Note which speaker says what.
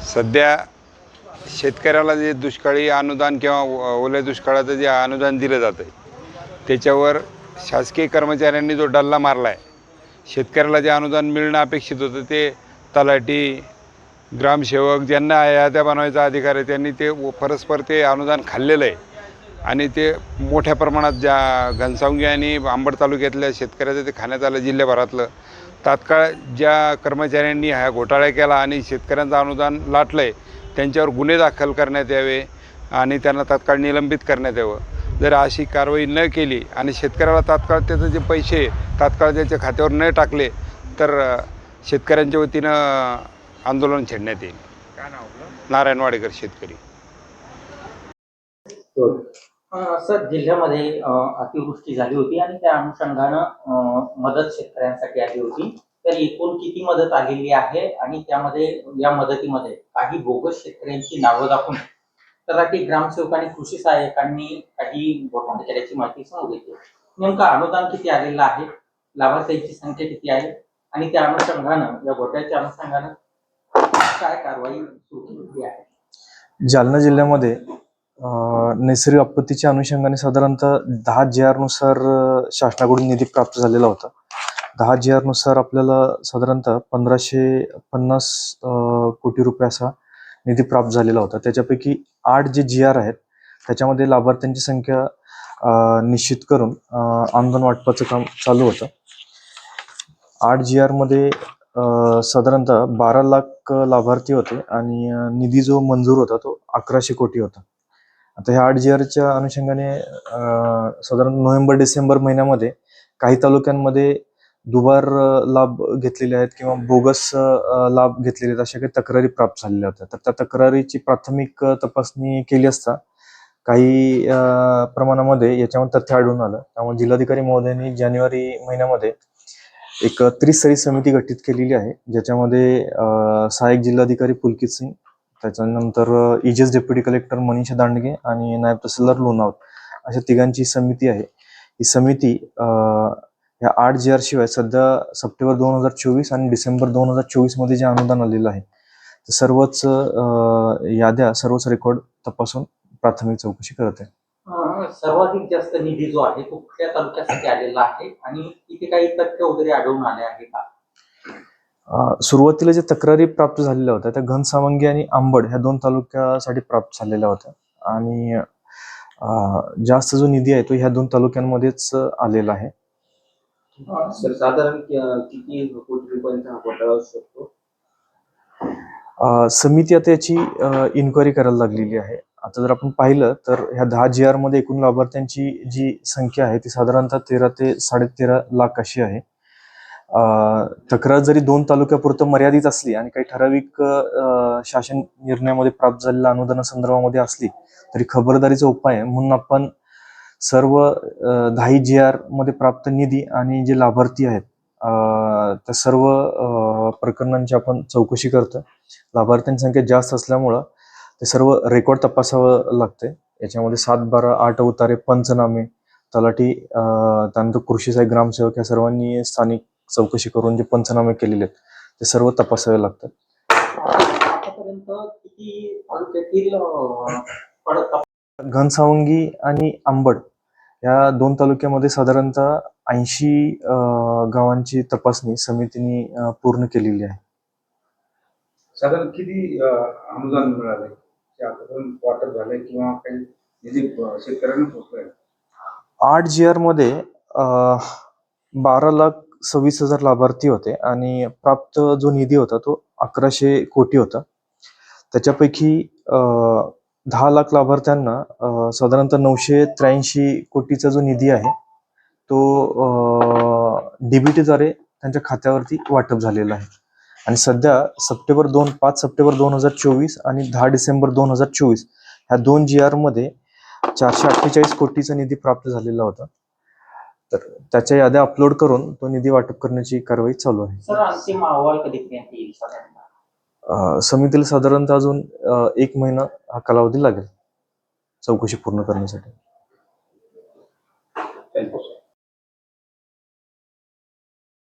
Speaker 1: सध्या शेतकऱ्याला जे दुष्काळी अनुदान किंवा ओल्या दुष्काळाचं जे अनुदान दिलं जातं त्याच्यावर शासकीय कर्मचाऱ्यांनी जो डल्ला मारला आहे, शेतकऱ्याला जे अनुदान मिळणं अपेक्षित होतं ते तलाठी, ग्रामसेवक ज्यांना याद्या बनवायचा अधिकार आहे त्यांनी ते परस्पर ते अनुदान खाल्लेलं आहे आणि ते मोठ्या प्रमाणात ज्या घनसावंगी आणि अंबड तालुक्यातल्या शेतकऱ्याचं ते खाण्यात आलं जिल्ह्याभरातलं. तात्काळ ज्या कर्मचाऱ्यांनी हा घोटाळा केला आणि शेतकऱ्यांचं अनुदान लाटलं आहे त्यांच्यावर गुन्हे दाखल करण्यात यावे आणि त्यांना तात्काळ निलंबित करण्यात यावं. जर अशी कारवाई न केली आणि शेतकऱ्याला तात्काळ त्याचे जे पैसे तात्काळ त्याच्या खात्यावर न टाकले तर शेतकऱ्यांच्या वतीनं आंदोलन छेडण्यात येईल. काय नाव आपलं? नारायण वाडेकर, शेतकरी.
Speaker 2: सर, जिल्ह्यामध्ये अतिवृष्टी झाली होती आणि त्या अनुषंगानं मदत शेतकऱ्यांसाठी आली होती. तर एकूण किती मदत आलेली आहे आणि त्यामध्ये या मदतीमध्ये काही बोगस शेतकऱ्यांची नावं दाखवून तलाठी, ग्रामसेवक आणि कृषी सहाय्यकांनी काही घोटाळे केल्याची माहिती समोर येते. नेमकं अनुदान किती आलेलं आहे, लाभार्थ्यांची संख्या किती आहे आणि त्या अनुषंगानं या घोटाळ्याच्या अनुषंगानं काय कारवाई सुरू केली आहे?
Speaker 3: जालना जिल्ह्यामध्ये नैसर्गिक आपत्तीच्या अनुषंगाने साधारणतः 10 GR नुसार शासनाकडून निधी प्राप्त झालेला होता. 10 GR नुसार आपल्याला साधारणतः 1550 कोटी रुपये असा निधी प्राप्त झालेला होता. त्याच्यापैकी 8 जे GR आहेत त्याच्यामध्ये लाभार्थ्यांची संख्या निश्चित करून अनुदान वाटपाचं काम चालू होतं. 8 GR मध्ये साधारणतः 12 लाख लाभार्थी होते आणि निधी जो मंजूर होता तो 1100 कोटी होता. आता ह्या 8 GRच्या अनुषंगाने साधारण नोव्हेंबर-डिसेंबर महिन्यामध्ये काही तालुक्यांमध्ये दुबार लाभ घेतलेले आहेत किंवा बोगस लाभ घेतलेले आहेत अशा काही तक्रारी प्राप्त झालेल्या होत्या. तर त्या तक्रारीची प्राथमिक तपासणी केली असता काही प्रमाणामध्ये याच्यामध्ये तथ्य आढळून आलं. त्यामुळे जिल्हाधिकारी महोदयांनी जानेवारी महिन्यामध्ये एक त्रिस्तरीय समिती गठीत केलेली आहे, ज्याच्यामध्ये सहाय्यक जिल्हाधिकारी पुलकित सिंग, त्याच्यानंतर EJS deputy collector Manisha Dandge आणि नायब तहसीलदार लोणावळा अशा तिघांची समिती आहे. ही समिती या 8 GR शिवाय सध्या सप्टेंबर 2024 आणि डिसेंबर 2024 मध्ये जे अनुदान आलेलं आहे ते सर्वच याद्या, सर्वच रेकॉर्ड तपासून प्राथमिक चौकशी करत आहे.
Speaker 2: सर्वाधिक जास्त निधी जो आहे तो कुठल्या तालुक्यासाठी आलेला आहे आणि तिथे काही तथ्य वगैरे आढळून आले आहे का?
Speaker 3: सुरुवातीला जे तक्रारी प्राप्त झालेल्या होत्या त्या घनसावंगी आणि अंबड ह्या 2 तालुक्यासाठी प्राप्त झालेल्या होत्या आणि जास्त जो निधी आहे तो ह्या 2 तालुक्यांमध्येच आलेला आहे.
Speaker 2: सर, साधारण किती कोटी रुपयांचा घोटाळा असू शकतो?
Speaker 3: समिती आता याची इन्क्वायरी करायला लागलेली आहे. आता जर आपण पाहिलं तर ह्या 10 GR मध्ये एकूण लाभार्थ्यांची जी संख्या आहे ती साधारणतः 13 ते 13.5 लाख अशी आहे. तक्रार जरी 2 तालुक्यापुरतं मर्यादित असली आणि काही ठराविक शासन निर्णयामध्ये प्राप्त झालेल्या अनुदानासंदर्भामध्ये असली तरी खबरदारीचा उपाय म्हणून आपण सर्व 10 GR मध्ये प्राप्त निधी आणि जे लाभार्थी आहेत त्या सर्व प्रकरणांची आपण चौकशी करतो. लाभार्थ्यांची संख्या जास्त असल्यामुळं ते सर्व रेकॉर्ड तपासावं लागते. याच्यामध्ये 7, 12, 8 उतारे, पंचनामे, तलाठी, त्यानंतर कृषी सहाय्यक, ग्रामसेवक या सर्वांनी स्थानिक चौकशी करून जे पंचनामे केलेले आहेत ते सर्व तपासावे लागतात. घनसावंगी आणि अंबड या 2 तालुक्यामध्ये साधारणतः 80 गावांची तपासणी समितीने पूर्ण केलेली आहे.
Speaker 4: साधारण किती अनुदान मिळाले, वाटप झाले किंवा काही निधी शेतकऱ्यांना पोहोचलाय?
Speaker 3: 8 GR मध्ये 12,26,000 लाभार्थी होते आणि प्राप्त जो निधी होता तो 1100 कोटी होता. त्याच्यापैकी 10 लाख लाभार्थ्यांना साधारणतः 983 कोटीचा जो निधी आहे तो DBTद्वारे त्यांच्या खात्यावरती वाटप झालेला आहे आणि सध्या 5 सप्टेंबर 2024 आणि 10 डिसेंबर 2024 ह्या 2 GR मध्ये 448 कोटीचा निधी प्राप्त झालेला होता. तर त्याच्या याद्या अपलोड करून तो निधी वाटप करण्याची कारवाई चालू आहे.
Speaker 2: सर, अंतिम अहवाल कधीपर्यंत येईल?
Speaker 3: समितीला साधारणतः अजून 1 महिना हा कालावधी लागेल चौकशी पूर्ण करण्यासाठी.